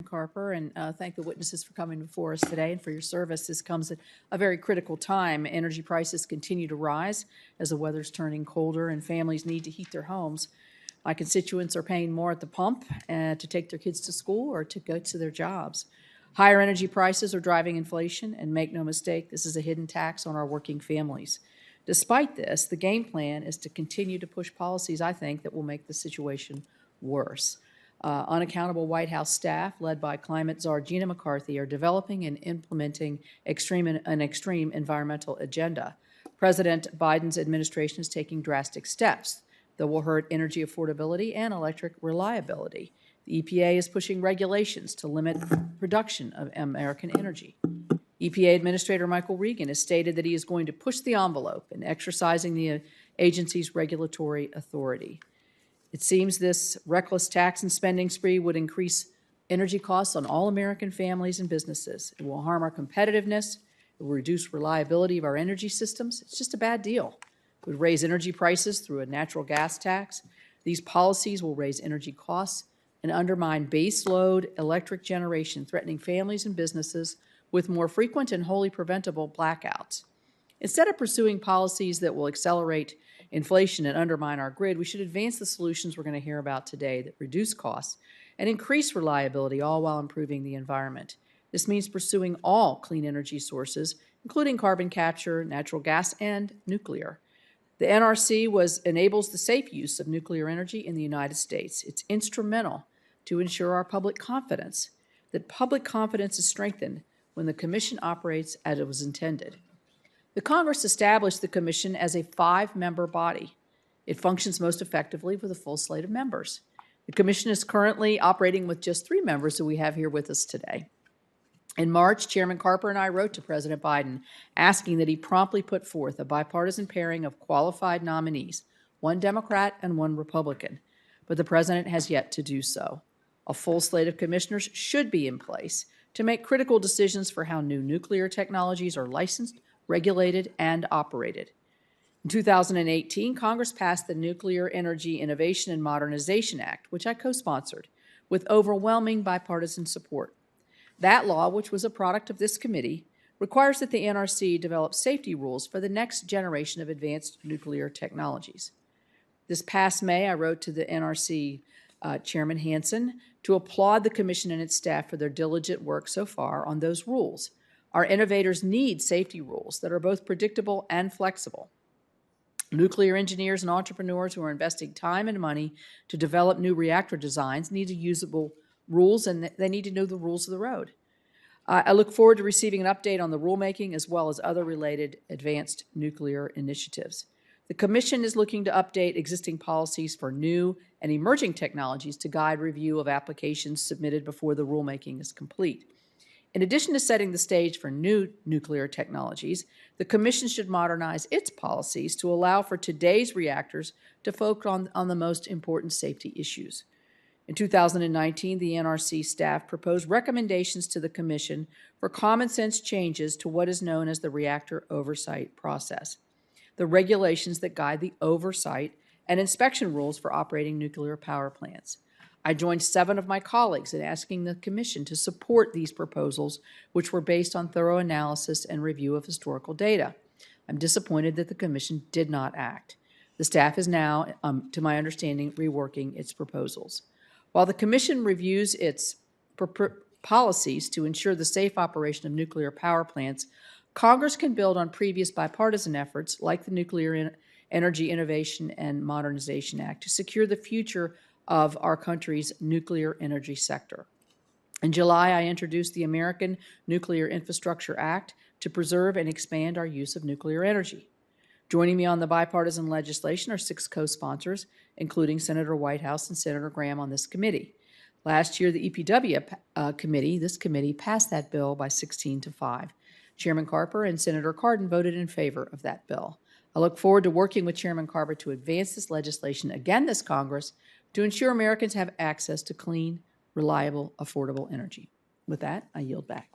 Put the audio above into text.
Carper, and thank the witnesses for coming before us today and for your service. This comes at a very critical time. Energy prices continue to rise as the weather's turning colder and families need to heat their homes. My constituents are paying more at the pump to take their kids to school or to go to their jobs. Higher energy prices are driving inflation, and make no mistake, this is a hidden tax on our working families. Despite this, the game plan is to continue to push policies, I think, that will make the situation worse. Unaccountable White House staff, led by climate czar Gina McCarthy, are developing and implementing an extreme environmental agenda. President Biden's administration is taking drastic steps that will hurt energy affordability and electric reliability. The EPA is pushing regulations to limit production of American energy. EPA Administrator Michael Regan has stated that he is going to push the envelope in exercising the agency's regulatory authority. It seems this reckless tax and spending spree would increase energy costs on all American families and businesses. It will harm our competitiveness. It will reduce reliability of our energy systems. It's just a bad deal. It would raise energy prices through a natural gas tax. These policies will raise energy costs and undermine base load electric generation, threatening families and businesses with more frequent and wholly preventable blackouts. Instead of pursuing policies that will accelerate inflation and undermine our grid, we should advance the solutions we're going to hear about today that reduce costs and increase reliability, all while improving the environment. This means pursuing all clean energy sources, including carbon capture, natural gas, and nuclear. The NRC enables the safe use of nuclear energy in the United States. It's instrumental to ensure our public confidence, that public confidence is strengthened when the Commission operates as it was intended. The Congress established the Commission as a 5-member body. It functions most effectively with a full slate of members. The Commission is currently operating with just 3 members who we have here with us today. In March, Chairman Carper and I wrote to President Biden asking that he promptly put forth a bipartisan pairing of qualified nominees, 1 Democrat and 1 Republican, but the President has yet to do so. A full slate of commissioners should be in place to make critical decisions for how new nuclear technologies are licensed, regulated, and operated. In 2018, Congress passed the Nuclear Energy Innovation and Modernization Act, which I co-sponsored, with overwhelming bipartisan support. That law, which was a product of this committee, requires that the NRC develop safety rules for the next generation of advanced nuclear technologies. This past May, I wrote to the NRC Chairman Hansen to applaud the Commission and its staff for their diligent work so far on those rules. Our innovators need safety rules that are both predictable and flexible. Nuclear engineers and entrepreneurs who are investing time and money to develop new reactor designs need usable rules, and they need to know the rules of the road. I look forward to receiving an update on the rulemaking as well as other related advanced nuclear initiatives. The Commission is looking to update existing policies for new and emerging technologies to guide review of applications submitted before the rulemaking is complete. In addition to setting the stage for new nuclear technologies, the Commission should modernize its policies to allow for today's reactors to focus on the most important safety issues. In 2019, the NRC staff proposed recommendations to the Commission for common sense changes to what is known as the reactor oversight process, the regulations that guide the oversight and inspection rules for operating nuclear power plants. I joined 7 of my colleagues in asking the Commission to support these proposals, which were based on thorough analysis and review of historical data. I'm disappointed that the Commission did not act. The staff is now, to my understanding, reworking its proposals. While the Commission reviews its policies to ensure the safe operation of nuclear power plants, Congress can build on previous bipartisan efforts like the Nuclear Energy Innovation and Modernization Act to secure the future of our country's nuclear energy sector. In July, I introduced the American Nuclear Infrastructure Act to preserve and expand our use of nuclear energy. Joining me on the bipartisan legislation are 6 co-sponsors, including Senator Whitehouse and Senator Graham on this committee. Last year, the EPW committee passed that bill by 16-5. Chairman Carper and Senator Cardin voted in favor of that bill. I look forward to working with Chairman Carper to advance this legislation again this Congress to ensure Americans have access to clean, reliable, affordable energy. With that, I yield back.